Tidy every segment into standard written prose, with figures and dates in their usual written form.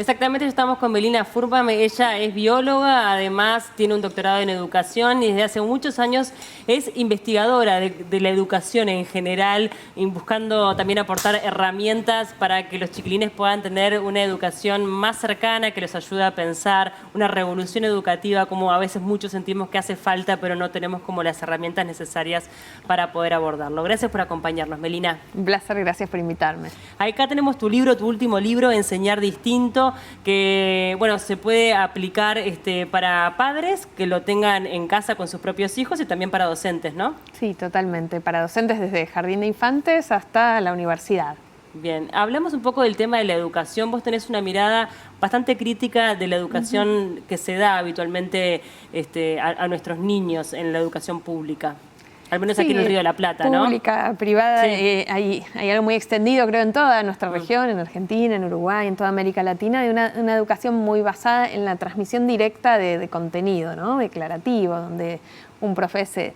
Exactamente, estamos con Melina Furman. Ella es bióloga, además tiene un doctorado en educación y desde hace muchos años es investigadora de la educación en general, y buscando también aportar herramientas para que los chiquilines puedan tener una educación más cercana, que los ayude a pensar, una revolución educativa, como a veces muchos sentimos que hace falta, pero no tenemos como las herramientas necesarias para poder abordarlo. Gracias por acompañarnos, Melina. Un placer, gracias por invitarme. Acá tenemos tu libro, tu último libro, Enseñar Distinto, que bueno, se puede aplicar para padres que lo tengan en casa con sus propios hijos y también para docentes, ¿no? Sí, totalmente. Para docentes desde jardín de infantes hasta la universidad. Bien, hablamos un poco del tema de la educación. Vos tenés una mirada bastante crítica de la educación que se da habitualmente a nuestros niños en la educación pública. Al menos Sí, aquí en el Río de la Plata, ¿no? Pública, privada, Sí. hay algo muy extendido, creo, en toda nuestra región, en Argentina, en Uruguay, en toda América Latina, de una educación muy basada en la transmisión directa de contenido, ¿no? Declarativo, donde un profe se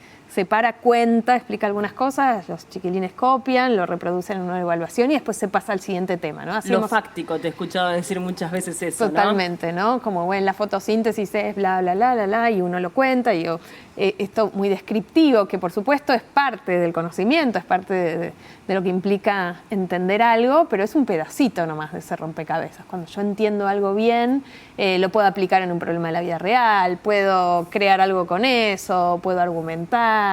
para, cuenta, explica algunas cosas, los chiquilines copian, lo reproducen en una evaluación y después se pasa al siguiente tema, ¿no? Lo fáctico, te he escuchado decir muchas veces eso, Totalmente, ¿no? Como bueno, la fotosíntesis es bla, bla, bla, bla, bla, y uno lo cuenta, y esto muy descriptivo, que por supuesto es parte del conocimiento, es parte de lo que implica entender algo, pero es un pedacito nomás de ese rompecabezas. Cuando yo entiendo algo bien, lo puedo aplicar en un problema de la vida real, puedo crear algo con eso, puedo argumentar,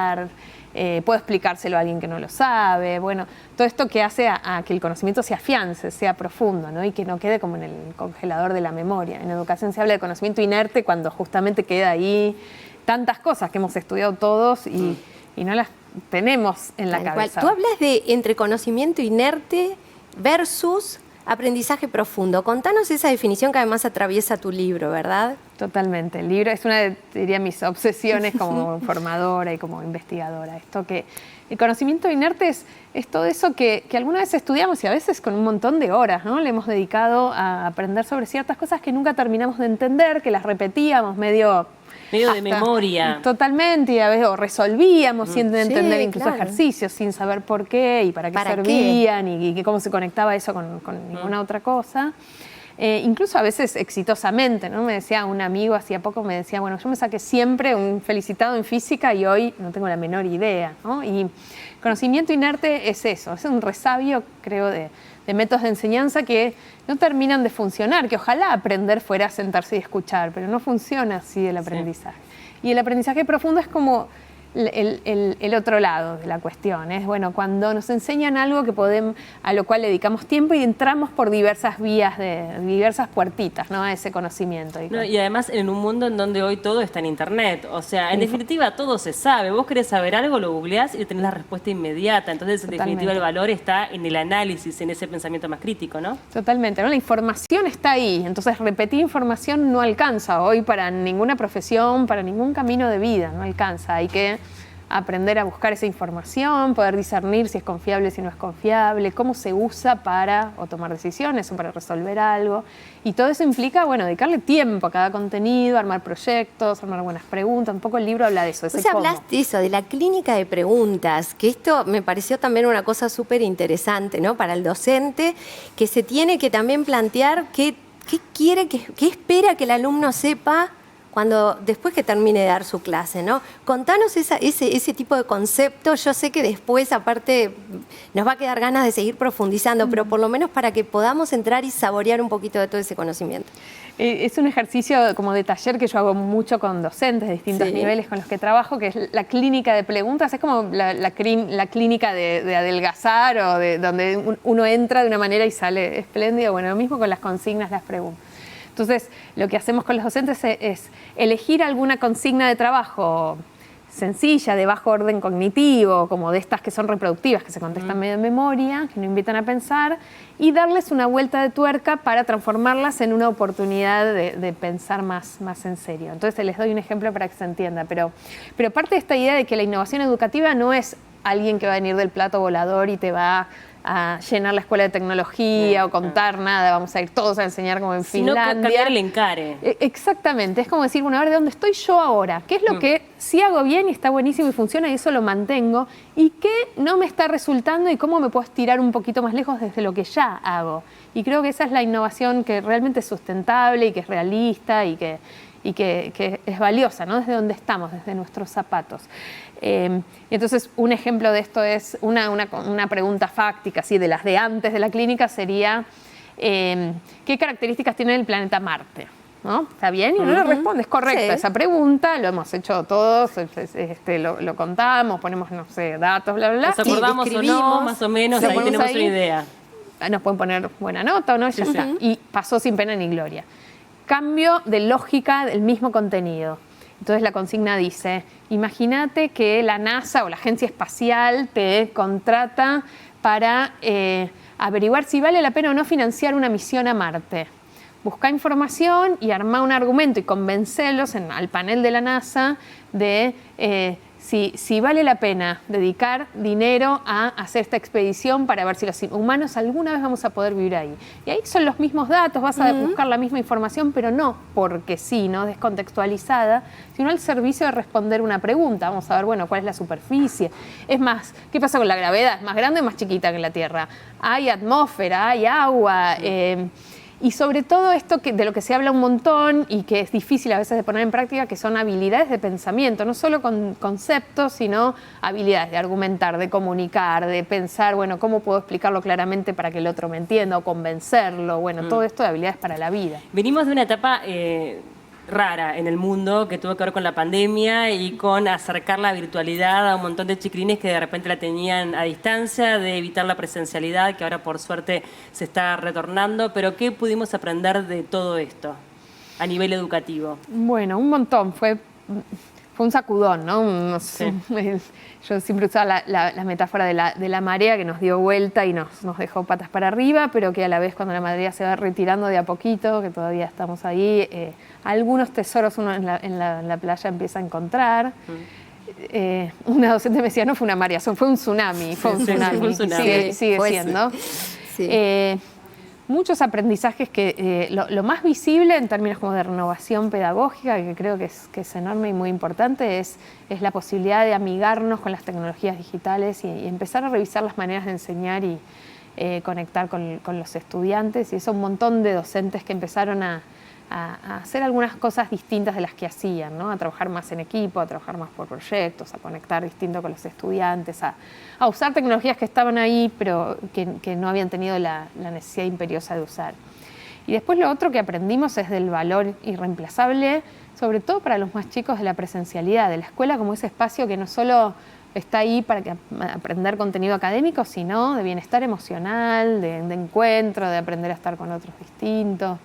puedo explicárselo a alguien que no lo sabe. Bueno, todo esto que hace a que el conocimiento se afiance, sea profundo, ¿no? Y que no quede como en el congelador de la memoria. En educación se habla de conocimiento inerte cuando justamente queda ahí tantas cosas que hemos estudiado todos y no las tenemos en la cabeza. Tú hablas de entre conocimiento inerte versus aprendizaje profundo. Contanos esa definición que además atraviesa tu libro, ¿verdad? Totalmente. El libro es una de, diría, mis obsesiones como formadora y como investigadora. Esto que el conocimiento inerte es todo eso que alguna vez estudiamos y a veces con un montón de horas, ¿no? Le hemos dedicado a aprender sobre ciertas cosas que nunca terminamos de entender, que las repetíamos medio de memoria. Totalmente, y a veces o resolvíamos sin entender Sí, incluso claro. ejercicios, sin saber por qué y para qué servían y cómo se conectaba eso con ninguna otra cosa. Incluso a veces exitosamente, ¿no? Me decía un amigo hacía poco, me decía, bueno, yo me saqué siempre un felicitado en física y hoy no tengo la menor idea, ¿no? Y conocimiento inerte es eso, es un resabio, creo, de métodos de enseñanza que no terminan de funcionar, que ojalá aprender fuera a sentarse y escuchar, pero no funciona así el aprendizaje. Sí. Y el aprendizaje profundo es como el otro lado de la cuestión. Es bueno, cuando nos enseñan algo a lo cual le dedicamos tiempo y entramos por diversas vías, diversas puertitas, ¿no? A ese conocimiento. No, y además en un mundo en donde hoy todo está en internet. O sea, en definitiva todo se sabe. Vos querés saber algo, lo googleás y tenés la respuesta inmediata. Entonces, en definitiva, el valor está en el análisis, en ese pensamiento más crítico, ¿no? Totalmente, ¿no? La información está ahí. Entonces, repetir información no alcanza hoy para ninguna profesión, para ningún camino de vida. No alcanza. Hay que aprender a buscar esa información, poder discernir si es confiable, si no es confiable, cómo se usa para o tomar decisiones o para resolver algo. Y todo eso implica, bueno, dedicarle tiempo a cada contenido, armar proyectos, armar buenas preguntas. Un poco el libro habla de eso. Vos hablaste de eso, de la clínica de preguntas, que esto me pareció también una cosa súper interesante, ¿no? Para el docente, que se tiene que también plantear qué quiere, qué espera que el alumno sepa después que termine de dar su clase, ¿no? Contanos ese tipo de concepto. Yo sé que después, aparte, nos va a quedar ganas de seguir profundizando, pero por lo menos para que podamos entrar y saborear un poquito de todo ese conocimiento. Es un ejercicio como de taller que yo hago mucho con docentes de distintos niveles con los que trabajo, que es la clínica de preguntas. Es como la clínica de adelgazar o donde uno entra de una manera y sale espléndido. Bueno, lo mismo con las consignas, las preguntas. Entonces, lo que hacemos con los docentes es elegir alguna consigna de trabajo sencilla, de bajo orden cognitivo, como de estas que son reproductivas, que se contestan medio en memoria, que no invitan a pensar, y darles una vuelta de tuerca para transformarlas en una oportunidad de pensar más en serio. Entonces, les doy un ejemplo para que se entienda, pero parte de esta idea de que la innovación educativa no es alguien que va a venir del plato volador y te va a llenar la escuela de tecnología o contar nada, vamos a ir todos a enseñar como en Finlandia. Sino cambiar el encare. Exactamente, es como decir, bueno, a ver, ¿de dónde estoy yo ahora? ¿Qué es lo que sí hago bien y está buenísimo y funciona y eso lo mantengo? ¿Y qué no me está resultando y cómo me puedo estirar un poquito más lejos desde lo que ya hago? Y creo que esa es la innovación que realmente es sustentable y que es realista y que es valiosa, ¿no? Desde donde estamos, desde nuestros zapatos. Entonces, un ejemplo de esto es una pregunta fáctica, así, de las de antes de la clínica, sería ¿qué características tiene el planeta Marte? ¿No? ¿Está bien? Y uno le responde, es correcta esa pregunta, lo hemos hecho todos, lo contamos, ponemos, no sé, datos, bla, bla, bla. ¿Nos acordamos o no? Más o menos, ahí tenemos una idea. Nos pueden poner buena nota o no, ya está. Y pasó sin pena ni gloria. Cambio de lógica del mismo contenido. Entonces la consigna dice, imagínate que la NASA o la Agencia Espacial te contrata para averiguar si vale la pena o no financiar una misión a Marte. Busca información y arma un argumento y convencerlos al panel de la NASA de si vale la pena dedicar dinero a hacer esta expedición para ver si los humanos alguna vez vamos a poder vivir ahí. Y ahí son los mismos datos, vas a buscar la misma información, pero no porque sí, no descontextualizada, sino al servicio de responder una pregunta. Vamos a ver, bueno, cuál es la superficie. Es más, ¿qué pasa con la gravedad? ¿Es más grande o más chiquita que la Tierra? ¿Hay atmósfera? ¿Hay agua? Y sobre todo esto de lo que se habla un montón y que es difícil a veces de poner en práctica, que son habilidades de pensamiento, no solo con conceptos, sino habilidades de argumentar, de comunicar, de pensar, bueno, ¿cómo puedo explicarlo claramente para que el otro me entienda o convencerlo? Bueno, todo esto de habilidades para la vida. Venimos de una etapa rara en el mundo que tuvo que ver con la pandemia y con acercar la virtualidad a un montón de chiquilines que de repente la tenían a distancia, de evitar la presencialidad, que ahora por suerte se está retornando. Pero ¿qué pudimos aprender de todo esto a nivel educativo? Bueno, un montón. Fue un sacudón, ¿no? Yo siempre usaba la metáfora de la marea que nos dio vuelta y nos dejó patas para arriba, pero que a la vez cuando la marea se va retirando de a poquito, que todavía estamos ahí, algunos tesoros uno en la playa empieza a encontrar. Una docente me decía, no fue una marea, fue un tsunami. Fue un tsunami. Sigue siendo. Sí. Muchos aprendizajes que lo más visible en términos como de renovación pedagógica, que creo que es enorme y muy importante, es la posibilidad de amigarnos con las tecnologías digitales y empezar a revisar las maneras de enseñar y conectar con los estudiantes. Y eso, un montón de docentes que empezaron a hacer algunas cosas distintas de las que hacían, ¿no? A trabajar más en equipo, a trabajar más por proyectos, a conectar distinto con los estudiantes, a usar tecnologías que estaban ahí pero que no habían tenido la necesidad imperiosa de usar. Y después lo otro que aprendimos es del valor irreemplazable, sobre todo para los más chicos, de la presencialidad, de la escuela como ese espacio que no solo está ahí para aprender contenido académico, sino de bienestar emocional, de encuentro, de aprender a estar con otros distintos,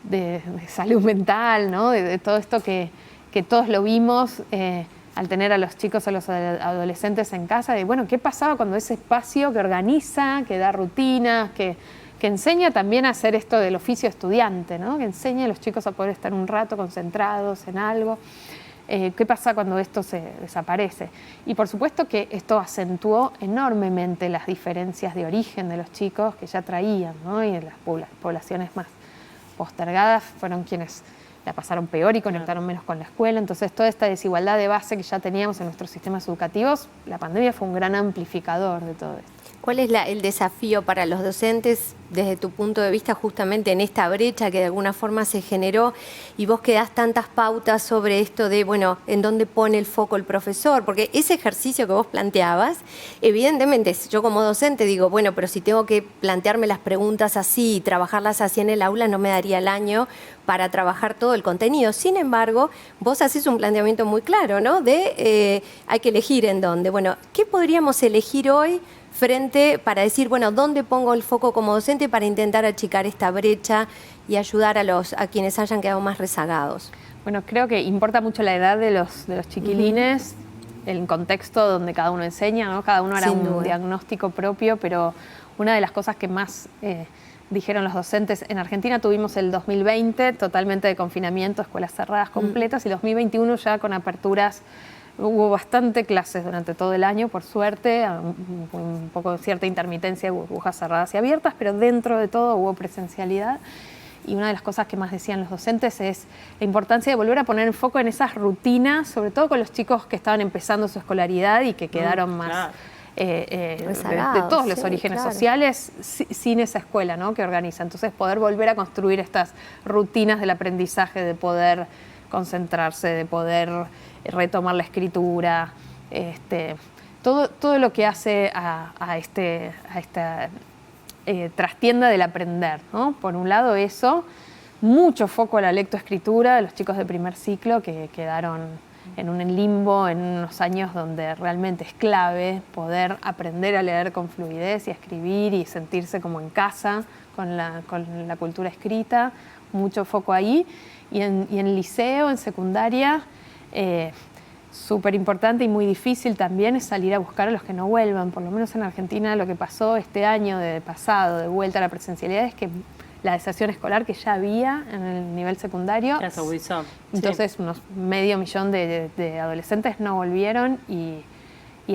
de salud mental, ¿no? De todo esto que todos lo vimos al tener a los chicos, a los adolescentes en casa, de bueno, ¿qué pasaba cuando ese espacio que organiza, que da rutinas, que enseña también a hacer esto del oficio estudiante, ¿no? Que enseña a los chicos a poder estar un rato concentrados en algo? ¿Qué pasa cuando esto se desaparece? Y por supuesto que esto acentuó enormemente las diferencias de origen de los chicos que ya traían, ¿no? Y las poblaciones más postergadas fueron quienes la pasaron peor y conectaron menos con la escuela. Entonces, toda esta desigualdad de base que ya teníamos en nuestros sistemas educativos, la pandemia fue un gran amplificador de todo esto. ¿Cuál es el desafío para los docentes desde tu punto de vista justamente en esta brecha que de alguna forma se generó y vos que das tantas pautas sobre esto de, bueno, en dónde pone el foco el profesor? Porque ese ejercicio que vos planteabas, evidentemente yo como docente digo, bueno, pero si tengo que plantearme las preguntas así y trabajarlas así en el aula, no me daría el año para trabajar todo el contenido. Sin embargo, vos haces un planteamiento muy claro, ¿no? De hay que elegir en dónde. Bueno, ¿qué podríamos elegir hoy para decir, bueno, ¿dónde pongo el foco como docente para intentar achicar esta brecha y ayudar a quienes hayan quedado más rezagados? Bueno, creo que importa mucho la edad de los chiquilines, el contexto donde cada uno enseña, ¿no? Cada uno hará un diagnóstico propio, pero una de las cosas que más dijeron los docentes, en Argentina tuvimos el 2020 totalmente de confinamiento, escuelas cerradas completas, y 2021 ya con aperturas Hubo bastante clases durante todo el año, por suerte, un poco de cierta intermitencia, burbujas cerradas y abiertas, pero dentro de todo hubo presencialidad. Y una de las cosas que más decían los docentes es la importancia de volver a poner el foco en esas rutinas, sobre todo con los chicos que estaban empezando su escolaridad y que quedaron más de todos los orígenes sociales sin esa escuela, ¿no?, que organiza. Entonces, poder volver a construir estas rutinas del aprendizaje, de poder concentrarse, de poder retomar la escritura, todo lo que hace a esta trastienda del aprender, ¿no? Por un lado eso, mucho foco a la lectoescritura de los chicos de primer ciclo que quedaron en un limbo, en unos años donde realmente es clave poder aprender a leer con fluidez y a escribir y sentirse como en casa con la cultura escrita, mucho foco ahí. Y en liceo, en secundaria, súper importante y muy difícil también es salir a buscar a los que no vuelvan. Por lo menos en Argentina lo que pasó este año de vuelta a la presencialidad, es que la deserción escolar que ya había en el nivel secundario, entonces unos 500.000 de adolescentes no volvieron y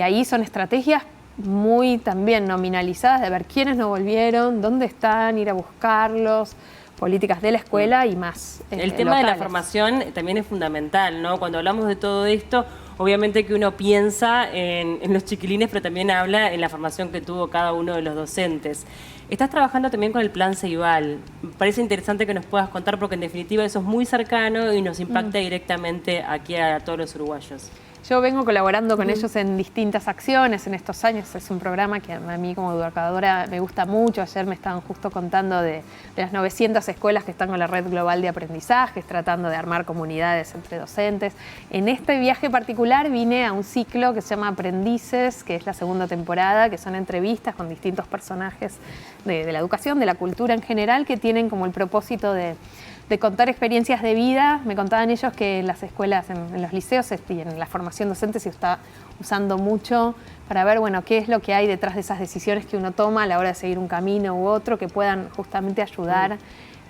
ahí son estrategias muy también nominalizadas de ver quiénes no volvieron, dónde están, ir a buscarlos, políticas de la escuela y más el tema locales. De la formación también es fundamental, ¿no? Cuando hablamos de todo esto, obviamente que uno piensa en los chiquilines, pero también habla en la formación que tuvo cada uno de los docentes. Estás trabajando también con el Plan Ceibal. Me parece interesante que nos puedas contar, porque en definitiva eso es muy cercano y nos impacta directamente aquí a todos los uruguayos. Yo vengo colaborando con ellos en distintas acciones en estos años. Es un programa que a mí como educadora me gusta mucho. Ayer me estaban justo contando de las 900 escuelas que están con la Red Global de Aprendizajes, tratando de armar comunidades entre docentes. En este viaje particular vine a un ciclo que se llama Aprendices, que es la segunda temporada, que son entrevistas con distintos personajes de la educación, de la cultura en general, que tienen como el propósito de contar experiencias de vida. Me contaban ellos que en las escuelas, en los liceos y en la formación docente se está usando mucho para ver, bueno, qué es lo que hay detrás de esas decisiones que uno toma a la hora de seguir un camino u otro, que puedan justamente ayudar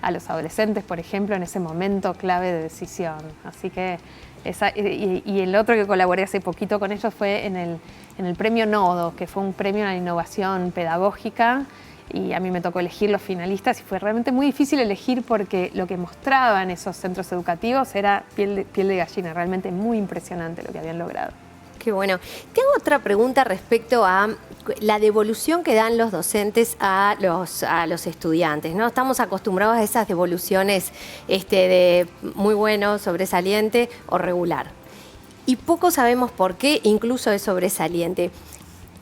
a los adolescentes, por ejemplo, en ese momento clave de decisión. Así que y el otro que colaboré hace poquito con ellos fue en el premio Nodo, que fue un premio a la innovación pedagógica. Y a mí me tocó elegir los finalistas y fue realmente muy difícil elegir, porque lo que mostraban esos centros educativos era piel de gallina, realmente muy impresionante lo que habían logrado. Qué bueno. Tengo otra pregunta respecto a la devolución que dan los docentes a los estudiantes, ¿no? Estamos acostumbrados a esas devoluciones de muy bueno, sobresaliente o regular. Y poco sabemos por qué incluso es sobresaliente.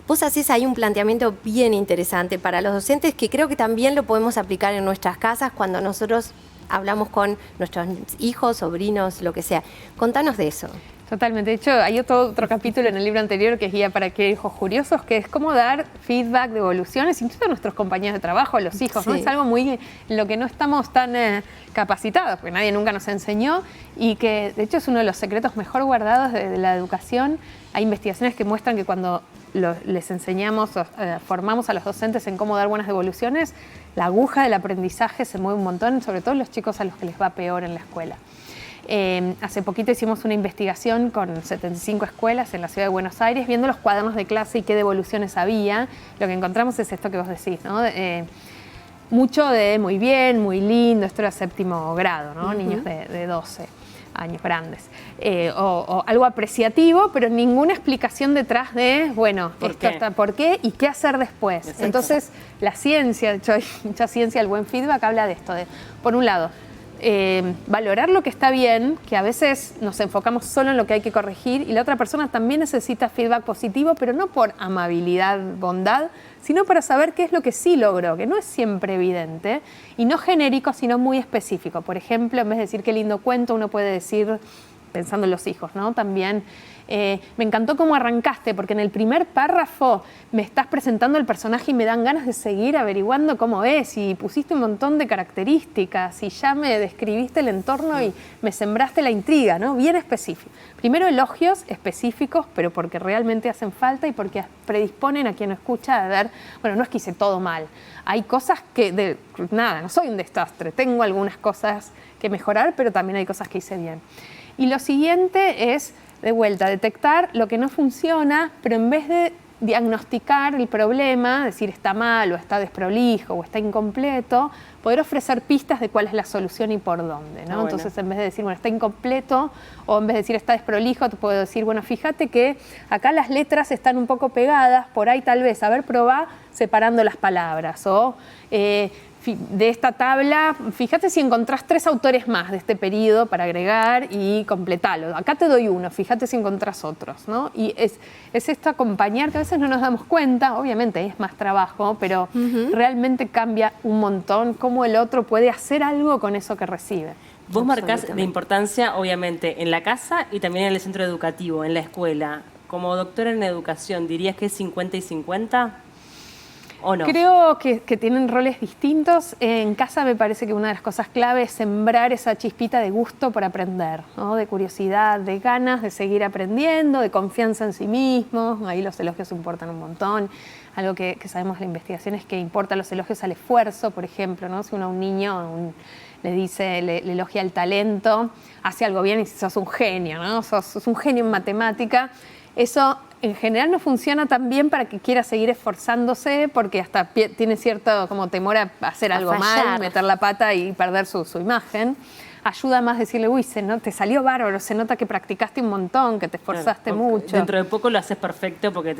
Vos hacés ahí un planteamiento bien interesante para los docentes, que creo que también lo podemos aplicar en nuestras casas cuando nosotros hablamos con nuestros hijos, sobrinos, lo que sea. Contanos de eso. Totalmente. De hecho, hay otro capítulo en el libro anterior que es Guía para criar hijos curiosos, que es cómo dar feedback, devoluciones, incluso a nuestros compañeros de trabajo, a los hijos, ¿no? Es algo muy en lo que no estamos tan capacitados, porque nadie nunca nos enseñó, y que de hecho es uno de los secretos mejor guardados de la educación. Hay investigaciones que muestran que cuando les enseñamos, formamos a los docentes en cómo dar buenas devoluciones, la aguja del aprendizaje se mueve un montón, sobre todo los chicos a los que les va peor en la escuela. Hace poquito hicimos una investigación con 75 escuelas en la ciudad de Buenos Aires, viendo los cuadernos de clase y qué devoluciones había. Lo que encontramos es esto que vos decís, ¿no? Mucho de muy bien, muy lindo, esto era séptimo grado, ¿no? Niños de 12 años grandes. O algo apreciativo, pero ninguna explicación detrás de, bueno, ¿por qué y qué hacer después? Exacto. Entonces, la ciencia, de hecho hay mucha ciencia, el buen feedback habla de esto, de, por un lado, valorar lo que está bien, que a veces nos enfocamos solo en lo que hay que corregir, y la otra persona también necesita feedback positivo, pero no por amabilidad, bondad, sino para saber qué es lo que sí logró, que no es siempre evidente, y no genérico, sino muy específico. Por ejemplo, en vez de decir qué lindo cuento, uno puede decir, pensando en los hijos, ¿no? También, me encantó cómo arrancaste, porque en el primer párrafo me estás presentando el personaje y me dan ganas de seguir averiguando cómo es, y pusiste un montón de características y ya me describiste el entorno y me sembraste la intriga, ¿no? Bien específico. Primero elogios específicos, pero porque realmente hacen falta y porque predisponen a quien lo escucha a ver, bueno, no es que hice todo mal, hay cosas que, no soy un desastre, tengo algunas cosas que mejorar, pero también hay cosas que hice bien. Y lo siguiente es de vuelta, detectar lo que no funciona, pero en vez de diagnosticar el problema, decir está mal o está desprolijo o está incompleto, poder ofrecer pistas de cuál es la solución y por dónde, ¿no? Bueno. Entonces, en vez de decir, bueno, está incompleto, o en vez de decir está desprolijo, te puedo decir, bueno, fíjate que acá las letras están un poco pegadas, por ahí tal vez, a ver, probá separando las palabras, o de esta tabla, fíjate si encontrás 3 autores más de este periodo para agregar y completalo. Acá te doy uno, fíjate si encontrás otros, ¿no? Y es esto acompañar, que a veces no nos damos cuenta, obviamente es más trabajo, pero realmente cambia un montón cómo el otro puede hacer algo con eso que recibe. Vos marcás la importancia, obviamente, en la casa y también en el centro educativo, en la escuela. Como doctora en educación, ¿dirías que es 50 y 50? ¿O no? Creo que tienen roles distintos. En casa me parece que una de las cosas clave es sembrar esa chispita de gusto por aprender, ¿no? De curiosidad, de ganas de seguir aprendiendo, de confianza en sí mismos. Ahí los elogios importan un montón. Algo que sabemos de la investigación es que importan los elogios al esfuerzo, por ejemplo, ¿no? Si uno a un niño le dice, le elogia el talento, hace algo bien y dice, sos un genio, ¿no? Sos un genio en matemática. Eso en general no funciona tan bien para que quiera seguir esforzándose, porque hasta tiene cierto como temor a hacer algo mal, meter la pata y perder su imagen. Ayuda más decirle, uy, te salió bárbaro, se nota que practicaste un montón, que te esforzaste mucho. Dentro de poco lo haces perfecto porque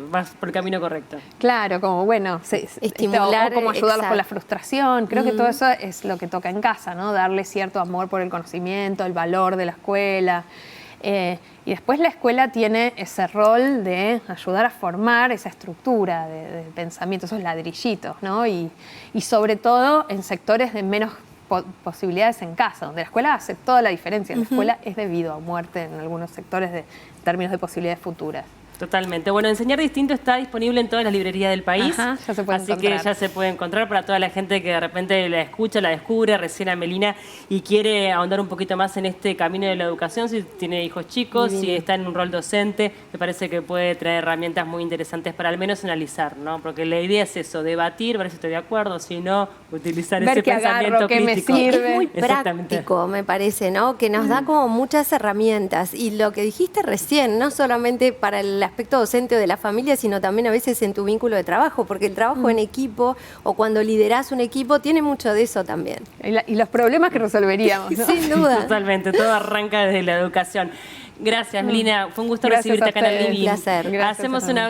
vas por el camino correcto. Claro, como bueno, estimular, o como ayudarlos con la frustración. Creo que todo eso es lo que toca en casa, ¿no? Darle cierto amor por el conocimiento, el valor de la escuela. Y después la escuela tiene ese rol de ayudar a formar esa estructura de pensamiento, esos ladrillitos, ¿no? Y sobre todo en sectores de menos posibilidades en casa, donde la escuela hace toda la diferencia. La escuela es debido a muerte en algunos sectores en términos de posibilidades futuras. Totalmente. Bueno, Enseñar Distinto está disponible en todas las librerías del país. Ajá, ya se puede así encontrar. que ya se puede encontrar para toda la gente que de repente la escucha, la descubre, recién a Melina y quiere ahondar un poquito más en este camino de la educación, si tiene hijos chicos, si está en un rol docente, me parece que puede traer herramientas muy interesantes para al menos analizar, ¿no? Porque la idea es eso, debatir, ver si estoy de acuerdo, si no, utilizar ver ese qué pensamiento agarro, qué me crítico. sirve. Es muy Exactamente. práctico, me parece, ¿no? Que nos da como muchas herramientas. Y lo que dijiste recién, no solamente para el aspecto docente o de la familia, sino también a veces en tu vínculo de trabajo, porque el trabajo en equipo o cuando liderás un equipo tiene mucho de eso también. Y los problemas que resolveríamos, ¿no? Sin duda. Totalmente, todo arranca desde la educación. Gracias, Melina. Fue un gusto Gracias recibirte a acá en el ustedes. Living. Un placer. Gracias, Hacemos Fernanda. una